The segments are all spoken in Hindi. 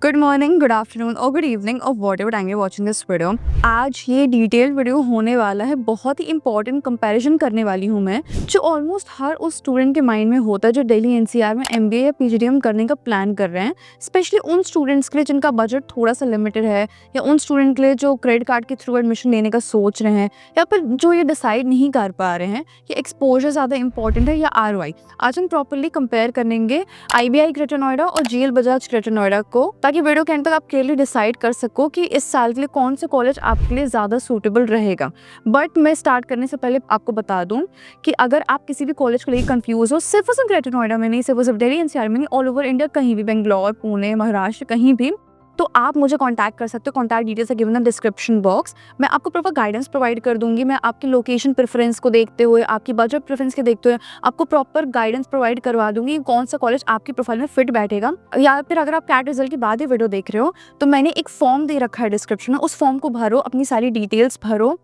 गुड मॉर्निंग, गुड आफ्टरनून और गुड इवनिंग और what ever time you watching this video. आज ये डिटेल्ड वीडियो होने वाला है, बहुत ही इंपॉर्टेंट कंपैरिजन करने वाली हूँ मैं, जो ऑलमोस्ट हर उस स्टूडेंट के माइंड में होता है जो दिल्ली एनसीआर में एमबीए या पीजीडीएम करने का प्लान कर रहे हैं। स्पेशली उन स्टूडेंट्स के लिए जिनका बजट थोड़ा सा लिमिटेड है, या उन स्टूडेंट के लिए जो क्रेडिट कार्ड के थ्रू एडमिशन लेने का सोच रहे हैं, या फिर जो ये डिसाइड नहीं कर पा रहे हैं कि एक्सपोजर ज़्यादा इंपॉर्टेंट है या आरओआई। आज हम प्रॉपरली कंपेयर करेंगे आईबीआई ग्रेटर नोएडा और जीएल बजाज ग्रेटर नोएडा को, ताकि वीडियो के एंड तक आप क्लियरली डिसाइड कर सको कि इस साल के लिए कौन से कॉलेज आपके लिए ज़्यादा सूटेबल रहेगा। बट मैं स्टार्ट करने से पहले आपको बता दूं कि अगर आप किसी भी कॉलेज को लेकर कंफ्यूज हो, सिर्फ और सिर्फ ग्रेटर नोएडा में नहीं, सिर्फ और सिर्फ दिल्ली एनसीआर में नहीं, ऑल ओवर इंडिया कहीं भी, बेंगलोर, पुणे, महाराष्ट्र, कहीं भी, तो आप मुझे कांटेक्ट कर सकते हो। कांटेक्ट डिटेल्स है given in the description box. मैं आपको प्रॉपर गाइडेंस प्रोवाइड कर दूंगी। मैं आपकी लोकेशन प्रेफरेंस को देखते हुए, आपकी बजट प्रेफरेंस के देखते हुए आपको प्रॉपर गाइडेंस प्रोवाइड करवा दूंगी कौन सा कॉलेज आपकी प्रोफाइल में फिट बैठेगा। या फिर अगर आप कैट रिजल्ट के बाद ही वीडियो देख रहे हो तो मैंने एक फॉर्म दे रखा है डिस्क्रिप्शन में, उस फॉर्म को भरो, अपनी सारी डिटेल्स भरो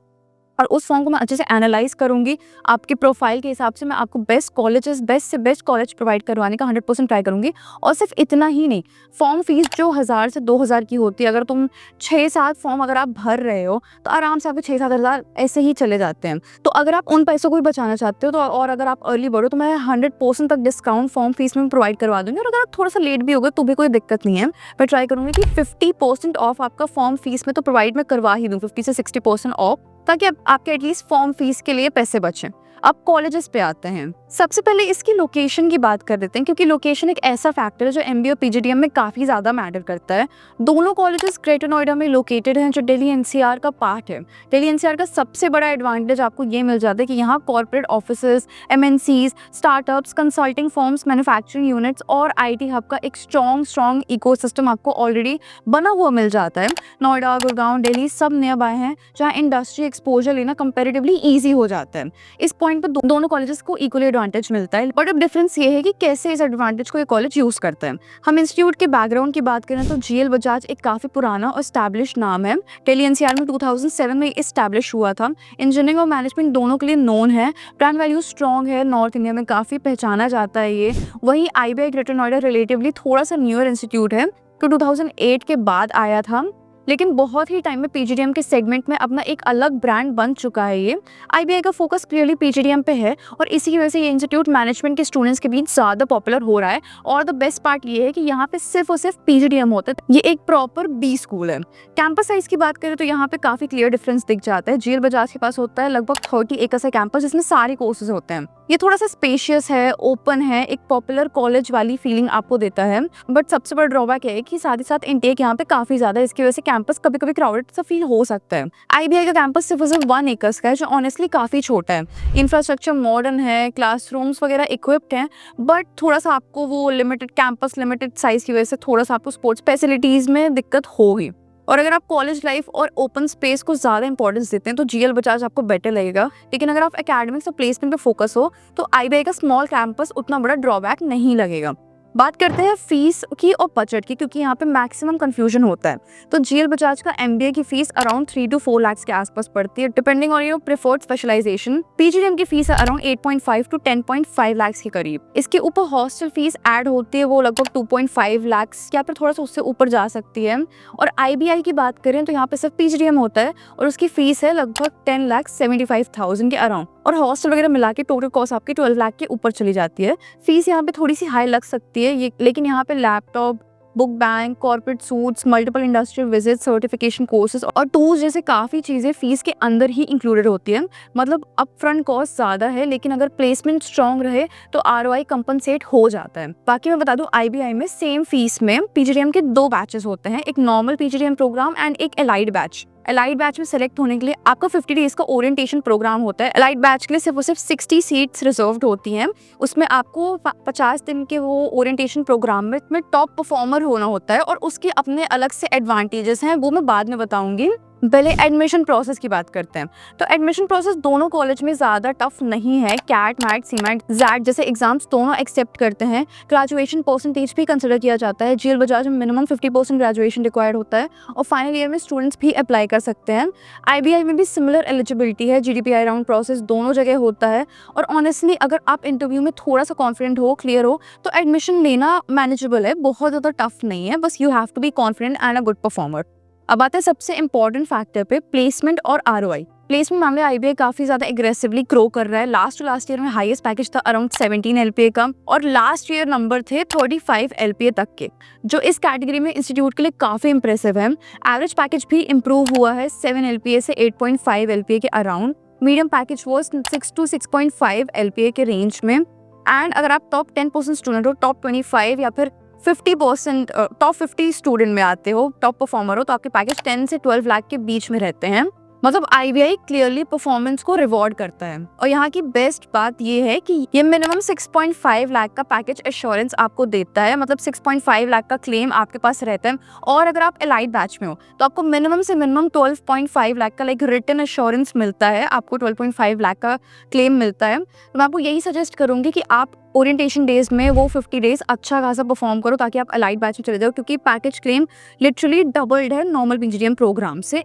और उस फॉर्म को मैं अच्छे से एनालाइज करूंगी। आपके प्रोफाइल के हिसाब से मैं आपको बेस्ट कॉलेजेस, बेस्ट से बेस्ट कॉलेज प्रोवाइड करवाने का 100% ट्राई करूंगी। और सिर्फ इतना ही नहीं, फॉर्म फीस जो 1000 से 2000 की होती है, अगर तुम 6-7 फॉर्म अगर आप भर रहे हो तो आराम से आपके 6-7 हज़ार ऐसे ही चले जाते हैं। तो अगर आप उन पैसों को भी बचाना चाहते हो तो, और अगर आप अर्ली बढ़ो, तो मैं 100% तक डिस्काउंट फॉर्म फीस में प्रोवाइड करवा दूंगी। और अगर आप थोड़ा सा लेट भी होगा तो भी कोई दिक्कत नहीं है, मैं ट्राई करूंगी कि 50% ऑफ आपका फॉर्म फीस में तो प्रोवाइड मैं करवा ही दूँ, 50 से 60% ऑफ, ताकि आपके एटलीस्ट फॉर्म फीस के लिए पैसे बचें। अब कॉलेजेस पे आते हैं। सबसे पहले इसकी लोकेशन की बात कर देते हैं, क्योंकि लोकेशन एक ऐसा फैक्टर है जो एमबीए और पीजीडीएम में काफ़ी ज़्यादा मैटर करता है। दोनों कॉलेजेस ग्रेटर नोएडा में लोकेटेड हैं, जो दिल्ली एनसीआर का पार्ट है। दिल्ली एनसीआर का सबसे बड़ा एडवांटेज आपको ये मिल जाता है कि यहाँ corporate offices, MNCs, startups, consulting firms, manufacturing units और आईटी हब का एक स्ट्रॉन्ग इकोसिस्टम आपको ऑलरेडी बना हुआ मिल जाता है। नोएडा, गुड़गांव, दिल्ली सब नियर बाय हैं, जहाँ इंडस्ट्री एक्सपोजर लेना कंपेरेटिवली ईजी हो जाता है। इस पॉइंट पर दोनों कॉलेजेस को इक्वली एडवांटेज मिलता है। बट अब डिफरेंस ये है कि कैसे इस एडवांटेज को ये कॉलेज यूज करता है। हम इंस्टीट्यूट के बैकग्राउंड की बात करें तो जीएल बजाज एक काफी पुराना और एस्टैब्लिश नाम है। दिल्ली एनसीआर में 2007 में एस्टैब्लिश हुआ था। इंजीनियरिंग और मैनेजमेंट दोनों के लिए नोन है। ब्रांड वैल्यू स्ट्रॉन्ग है, नॉर्थ इंडिया में काफी पहचाना जाता है ये। वहीं आईबीआई ग्रेटर नोएडा रिलेटिवली थोड़ा सा न्यूअर इंस्टीट्यूट है, तो 2008 के बाद आया था, लेकिन बहुत ही टाइम में पीजीडीएम के सेगमेंट में अपना एक अलग ब्रांड बन चुका है ये। आईबीआई का फोकस क्लियरली पीजीडीएम पे है और इसी की वजह से ये इंस्टीट्यूट मैनेजमेंट के स्टूडेंट्स के बीच ज़्यादा पॉपुलर हो रहा है। और द बेस्ट पार्ट ये है कि यहाँ पे सिर्फ और सिर्फ पीजीडीएम होता है। ये एक प्रॉपर बी स्कूल है। कैंपस साइज की बात करें तो यहाँ पे काफ़ी क्लियर डिफरेंस दिख जाता है। जीएल बजाज के पास होता है लगभग 30 एकड़ का कैंपस, जिसमें सारे कोर्सेज होते हैं। ये थोड़ा सा स्पेशियस है, ओपन है, एक पॉपुलर कॉलेज वाली फीलिंग आपको देता है। बट सबसे बड़ा ड्रॉबैक है कि साथ ही साथ इंटेक यहाँ पे काफी ज्यादा है, इसकी वजह से कैंपस कभी कभी क्राउडेड सा फील हो सकता है। आईबीआई का कैंपस सिर्फ 1 एकड़ का है, जो ऑनेस्टली काफी छोटा है। इंफ्रास्ट्रक्चर मॉडर्न है, क्लासरूम्स वगैरह इक्विप्ड हैं, बट थोड़ा सा आपको वो लिमिटेड कैंपस, लिमिटेड साइज की वजह से थोड़ा सा आपको स्पोर्ट्स फैसिलिटीज में दिक्कत होगी। और अगर आप कॉलेज लाइफ और ओपन स्पेस को ज़्यादा इंपॉर्टेंस देते हैं तो जीएल बजाज आपको बेटर लगेगा। लेकिन अगर आप एकेडमिक्स और प्लेसमेंट पे फोकस हो तो आईबीआई का स्मॉल कैंपस उतना बड़ा ड्रॉबैक नहीं लगेगा। बात करते हैं फीस की और बजट की, क्योंकि यहाँ पे मैक्सिमम कंफ्यूजन होता है। तो जीएल बजाज का एमबीए की फीस अराउंड 3 to 4 लाख के आसपास पड़ती है, depending on your preferred specialisation. PGDM की फीस है अराउंड 8.5 to 10.5 लाख के करीब। इसके ऊपर हॉस्टल फीस ऐड होती है, वो लगभग 2.5 लाख या फिर थोड़ा सा उससे ऊपर जा सकती है। और आईबीआई की बात करें तो यहाँ पे सिर्फ पीजीडीएम होता है और उसकी फीस है लगभग 10,75,000 के अराउंड। और हॉस्टल वगैरह मिला के टोटल कॉस्ट आपकी 12 लाख के ऊपर चली जाती है। फीस यहाँ पे थोड़ी सी हाई लग सकती है ये, लेकिन यहाँ पे laptop, book bank, corporate suits, multiple industrial visit, certification courses और टूल्स जैसे काफ़ी चीज़ें फीस के अंदर ही इंक्लूडेड होती है। मतलब अपफ्रंट कॉस्ट ज़्यादा है, लेकिन अगर प्लेसमेंट स्ट्रॉन्ग रहे तो आरओआई कंपनसेट हो जाता है। बाकी मैं बता दूं, आईबीआई में सेम फीस में पीजीडीएम के 2 बैचेस होते हैं, एक नॉर्मल पीजीडीएम प्रोग्राम एंड एक एलाइड बैच। एलाइड बैच में सेलेक्ट होने के लिए आपका 50 डेज का ओरिएंटेशन प्रोग्राम होता है। एलाइड बैच के लिए सिर्फ और सिर्फ 60 सीट्स रिजर्व्ड होती हैं। उसमें आपको 50 दिन के वो ओरिएंटेशन प्रोग्राम में टॉप परफॉर्मर होना होता है और उसके अपने अलग से एडवांटेजेस हैं, वो मैं बाद में बताऊंगी। पहले एडमिशन प्रोसेस की बात करते हैं। तो एडमिशन प्रोसेस दोनों कॉलेज में ज़्यादा टफ नहीं है। कैट, मैट, सीमेट, जैट जैसे एग्जाम्स दोनों एक्सेप्ट करते हैं। ग्रेजुएशन परसेंटेज भी कंसिडर किया जाता है। जीएल बजाज में मिनिमम 50% ग्रेजुएशन रिक्वायर्ड होता है और फाइनल ईयर में स्टूडेंट्स भी अप्लाई कर सकते हैं। आईबीआई में भी सिमिलर एलिजिबिलिटी है। जीडीपीआई राउंड प्रोसेस दोनों जगह होता है और ऑनेस्टली अगर आप इंटरव्यू में थोड़ा सा कॉन्फिडेंट हो, क्लियर हो, तो एडमिशन लेना मैनेजेबल है, बहुत ज़्यादा टफ नहीं है। बस you have to be confident and a good performer. अब आते हैं सबसे इंपॉर्टेंट फैक्टर पे, प्लेसमेंट और आरओआई। प्लेसमेंट मामले आईबीआई काफी ज्यादा एग्रेसिवली ग्रो कर रहा है। लास्ट ईयर में हाईएस्ट पैकेज था अराउंड 17 एलपीए का और लास्ट ईयर नंबर थे 35 एलपीए तक के, जो इस कैटेगरी में इंस्टीट्यूट के लिए काफी इंप्रेसिव है। एवरेज पैकेज भी इंप्रूव हुआ है 7 एलपीए से 8.5 एलपीए के अराउंड। मीडियम पैकेज वो 6 to 6.5 एलपीए के रेंज में। एंड अगर आप टॉप 10% स्टूडेंट हो, टॉप 25 या फिर 50% टॉप 50 स्टूडेंट में आते हो, टॉप परफॉर्मर हो, तो आपके पैकेज 10 से 12 लाख के बीच में रहते हैं। मतलब आईबीआई क्लियरली परफॉर्मेंस को रिवॉर्ड करता है। और यहाँ की बेस्ट बात ये है कि ये मिनिमम 6.5 लाख का पैकेज एश्योरेंस आपको देता है। मतलब 6.5 लाख का क्लेम आपके पास रहता है। और अगर आप एलाइड बैच में हो तो आपको मिनिमम से मिनिमम 12.5 लाख का लाइक रिटन एश्योरेंस मिलता है। आपको 12.5 लाख का क्लेम मिलता है। तो मैं आपको यही सजेस्ट करूंगी कि आप ओरिएंटेशन डेज में वो 50 डेज अच्छा खासा परफॉर्म करो ताकि आप एलाइड बैच में चले जाओ, क्योंकि पैकेज क्लेम लिटरली डबल्ड है नॉर्मल पीजीडीएम प्रोग्राम से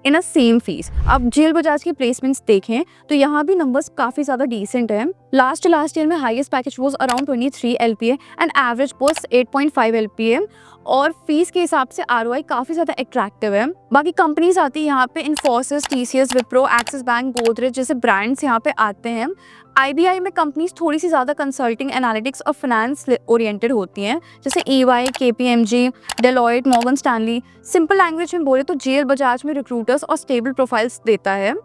इन अ सेम फीस। अब जीएल बजाज की प्लेसमेंट्स देखें तो यहाँ भी नंबर्स काफी ज्यादा डिसेंट है। लास्ट ईयर में highest package was around 23 LPA and average was 8.5 LPA और फीस के हिसाब से आरओआई काफी ज्यादा अट्रैक्टिव है। बाकी कंपनीज आती है यहाँ पे, Infosys, TCS, Wipro, axis bank, Godrej जैसे ब्रांड्स यहाँ पे आते हैं। आईबीआई में कंपनीज थोड़ी सी ज्यादा कंसल्टिंग, एनालिटिक्स और फाइनेंस ओरिएंटेड होती हैं, जैसे EY, KPMG, Deloitte, Morgan Stanley. Simple language में बोले तो जीएल बजाज में रिक्रूटर्स और स्टेबल प्रोफाइल्स देता है,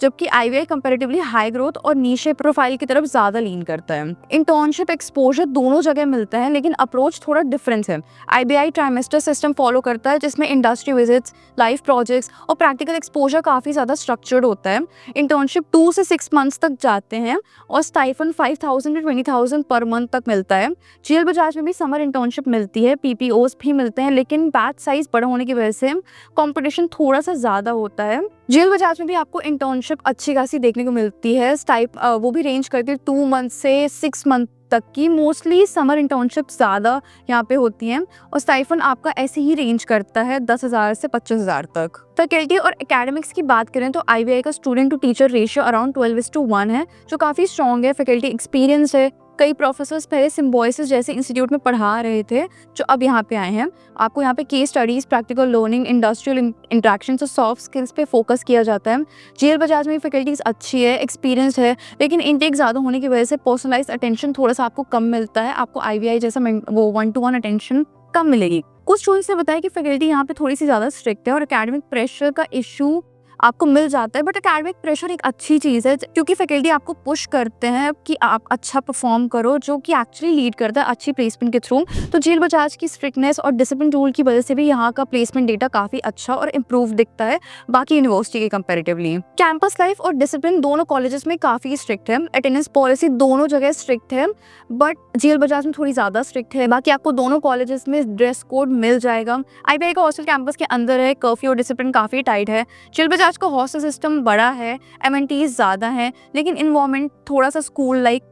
जबकि आईबीआई कंपैरेटिवली हाई ग्रोथ और नीशे प्रोफाइल की तरफ ज्यादा लीन करता है। इंटर्नशिप एक्सपोजर दोनों जगह मिलता है, लेकिन अप्रोच थोड़ा डिफरेंस है। आईबीआई ट्राइमेस्टर सिस्टम फॉलो करता है, जिसमें इंडस्ट्री विजिट्स, लाइव प्रोजेक्ट्स और प्रैक्टिकल एक्सपोजर काफी ज्यादा स्ट्रक्चर्ड होता है। इंटर्नशिप 2 से 6 मंथ्स तक जाते हैं और स्टाइफन 5,000 to 20,000 पर मंथ तक मिलता है। जीएल बजाज में भी समर इंटर्नशिप मिलती है, पीपीओस भी मिलते हैं, लेकिन बैच साइज बड़ा होने की वजह से कॉम्पिटिशन थोड़ा सा ज्यादा होता है। जीएल बजाज में भी आपको इंटर्नशिप अच्छी खासी देखने को मिलती है। वो भी रेंज करती है 2 मंथ से 6 मंथ तक की। मोस्टली समर इंटर्नशिप ज़्यादा यहाँ पे होती हैं और स्टाइफन आपका ऐसे ही रेंज करता है 10,000 से 25,000 तक। फैकल्टी और एकेडमिक्स की बात करें तो आईबीआई का student to teacher ratio around 12:1 है, जो काफ़ी स्ट्रॉन्ग है। फैकल्टी एक्सपीरियंस है। कई प्रोफेसर्स पहले सिम्बोसिस जैसे इंस्टीट्यूट में पढ़ा रहे थे, जो अब यहाँ पे आए हैं। आपको यहाँ पे case studies, practical learning, industrial interaction और सॉफ्ट स्किल्स पे फोकस किया जाता है। जीएल बजाज में फैकल्टीज अच्छी है, एक्सपीरियंस है, लेकिन इनटेक ज़्यादा होने की वजह से पर्सनलाइज्ड अटेंशन थोड़ा सा आपको कम मिलता है। आपको आईबीआई जैसा वो 1-to-1 अटेंशन कम मिलेगी। कुछ स्टूडेंट्स ने बताया कि फैकल्टी यहाँ पे थोड़ी सी ज़्यादा स्ट्रिक्ट है और एकेडमिक प्रेशर का इशू आपको मिल जाता है। बट एकेडमिक प्रेशर एक अच्छी चीज़ है, क्योंकि फैकल्टी आपको पुश करते हैं कि आप अच्छा परफॉर्म करो, जो कि एक्चुअली लीड करता है अच्छी प्लेसमेंट के थ्रू। तो जीएल बजाज की स्ट्रिक्टनेस और डिसिप्लिन रूल की वजह से भी यहाँ का प्लेसमेंट डेटा काफ़ी अच्छा और इम्प्रूव दिखता है बाकी यूनिवर्सिटी के कंपेरेटिवली। कैंपस लाइफ और डिसिप्लिन दोनों कॉलेजेस में काफ़ी स्ट्रिक्ट है। अटेंडेंस पॉलिसी दोनों जगह स्ट्रिक्ट है, बट जीएल बजाज में थोड़ी ज़्यादा स्ट्रिक्ट है। बाकी आपको दोनों कॉलेजेस में ड्रेस कोड मिल जाएगा। आईबीआई का हॉस्टल कैंपस के अंदर है, कर्फ्यू और डिसिप्लिन काफ़ी टाइट है। जीएल बजाज का हॉस्टल सिस्टम बड़ा है, एमएनटीज ज़्यादा है, लेकिन इन्वायरमेंट थोड़ा सा स्कूल लाइक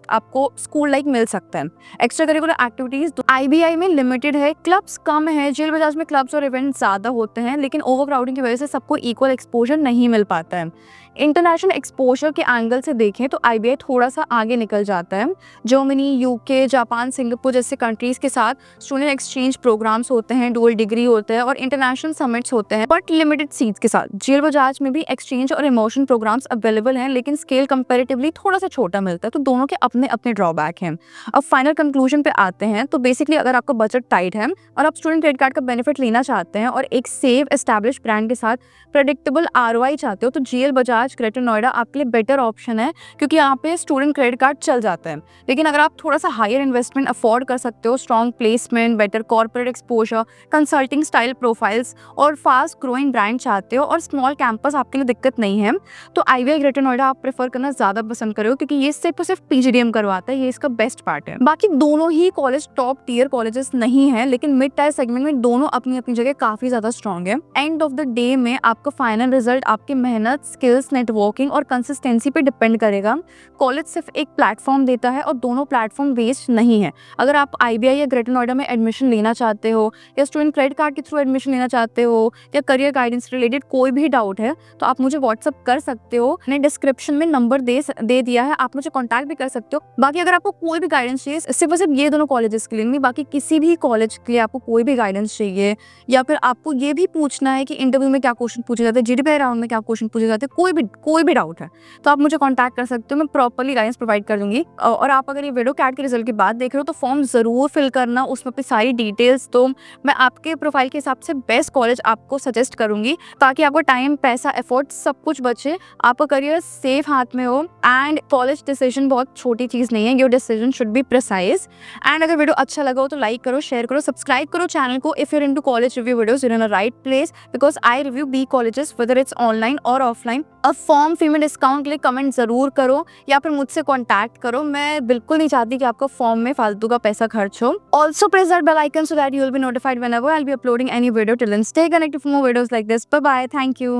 आपको स्कूल लाइक मिल सकता है। एक्स्ट्रा करिकुलर एक्टिविटीज आईबीआई में लिमिटेड है, क्लब्स कम है। जीएल बजाज में क्लब्स और इवेंट्स ज़्यादा होते हैं, लेकिन ओवर क्राउडिंग की वजह से सबको इक्वल एक्सपोजर नहीं मिल पाता है। इंटरनेशनल एक्सपोजर के एंगल से देखें तो आईबीआई थोड़ा सा आगे निकल जाता है। जर्मनी, यूके, जापान, सिंगापुर जैसे कंट्रीज के साथ स्टूडेंट एक्सचेंज प्रोग्राम्स होते हैं, डुअल डिग्री होते हैं और इंटरनेशनल समिट्स होते हैं, बट लिमिटेड सीट्स के साथ। जीएल बजाज में भी एक्सचेंज और इमोशन प्रोग्राम्स अवेलेबल हैं, लेकिन स्केल कंपैरेटिवली थोड़ा सा छोटा मिलता है। तो दोनों के अपने अपने ड्रॉबैक हैं। अब फाइनल कंक्लूजन पे आते हैं तो बेसिकली अगर आपका बजट टाइट है और आप स्टूडेंट क्रेडिट कार्ड का बेनिफिट लेना चाहते हैं और एक सेफ एस्टैब्लिश ब्रांड के साथ प्रेडिक्टेबल आरओआई चाहते हो, तो जीएल बजाज ग्रेटर नोएडा आपके लिए बेटर ऑप्शन है, क्योंकि यहाँ पे स्टूडेंट क्रेडिट कार्ड चल जाता है। लेकिन अगर आप थोड़ा सा हायर इन्वेस्टमेंट अफोर्ड कर सकते हो, strong placement, better corporate exposure, consulting style profiles और फास्ट ग्रोइंग ब्रांड चाहते हो और स्मॉल स्मॉल कैंपस आपके लिए दिक्कत नहीं है, तो IVI ग्रेटर नोएडा आप प्रेफर करना ज़्यादा पसंद करो, क्योंकि ये सिर्फ PGDM करवाता है, ये इसका बेस्ट पार्ट है। बाकी दोनों ही कॉलेज टॉप टियर कॉलेजेस नहीं है, लेकिन मिड टायर सेगमेंट में दोनों अपनी अपनी जगह काफ़ी ज़्यादा स्ट्रॉन्ग है। एंड ऑफ द डे में आपका फाइनल रिजल्ट आपकी मेहनत, स्किल्स, नेटवर्किंग और कंसिस्टेंसी पे डिपेंड करेगा। कॉलेज सिर्फ एक प्लेटफॉर्म देता है और दोनों प्लेटफॉर्म वेस्ट नहीं है। अगर आप IBI या ग्रेटर नोएडा में एडमिशन लेना चाहते हो, या स्टूडेंट क्रेडिट कार्ड के थ्रू एडमिशन लेना चाहते हो, या करियर गाइडेंस रिलेटेड कोई भी डाउट है, तो आप मुझे व्हाट्सअप कर सकते हो। मैंने डिस्क्रिप्शन में नंबर दे दिया है, आप मुझे कॉन्टैक्ट भी कर सकते हो। बाकी अगर आपको कोई भी गाइडेंस चाहिए, सिर्फ ये दोनों कॉलेजेस के लिए नहीं, बाकी किसी भी कॉलेज के लिए आपको कोई भी गाइडेंस चाहिए, या फिर आपको ये भी पूछना है कि इंटरव्यू में क्या क्वेश्चन पूछे जाते हैं, GDPI राउंड में क्या क्वेश्चन पूछे जाते हैं, कोई भी डाउट है, तो आप मुझे कॉन्टैक्ट कर सकते हो। मैं प्रॉपर्ली गाइडेंस प्रोवाइड कर दूंगी। और आप अगर ये वीडियो कैट के रिजल्ट की बात देख रहे हो, तो फॉर्म जरूर फिल करना, उसमें अपनी सारी डिटेल्स, तो मैं आपके प्रोफाइल के हिसाब से बेस्ट कॉलेज आपको सजेस्ट करूंगी, ताकि आपको टाइम, पैसा, एफर्ट सब कुछ बचे, आपका करियर सेफ हाथ में हो। एंड कॉलेज डिसीजन बहुत छोटी चीज़ नहीं है, your decision should be precise. And अगर वीडियो अच्छा लगा हो तो लाइक करो, शेयर करो, सब्सक्राइब करो चैनल को। If you're into college review videos, you're in a right place, because I review B colleges whether it's online और ऑफलाइन। अब फॉर्म फी में डिस्काउंट के लिए कमेंट जरूर करो, या फिर मुझसे कॉन्टैक्ट करो। मैं बिल्कुल नहीं चाहती कि आपका फॉर्म में फालतू का पैसा खर्च हो। Also press that bell icon so that you will be notified whenever I'll be uploading any video. Till then, stay connected for more videos like this. Bye bye. Thank you.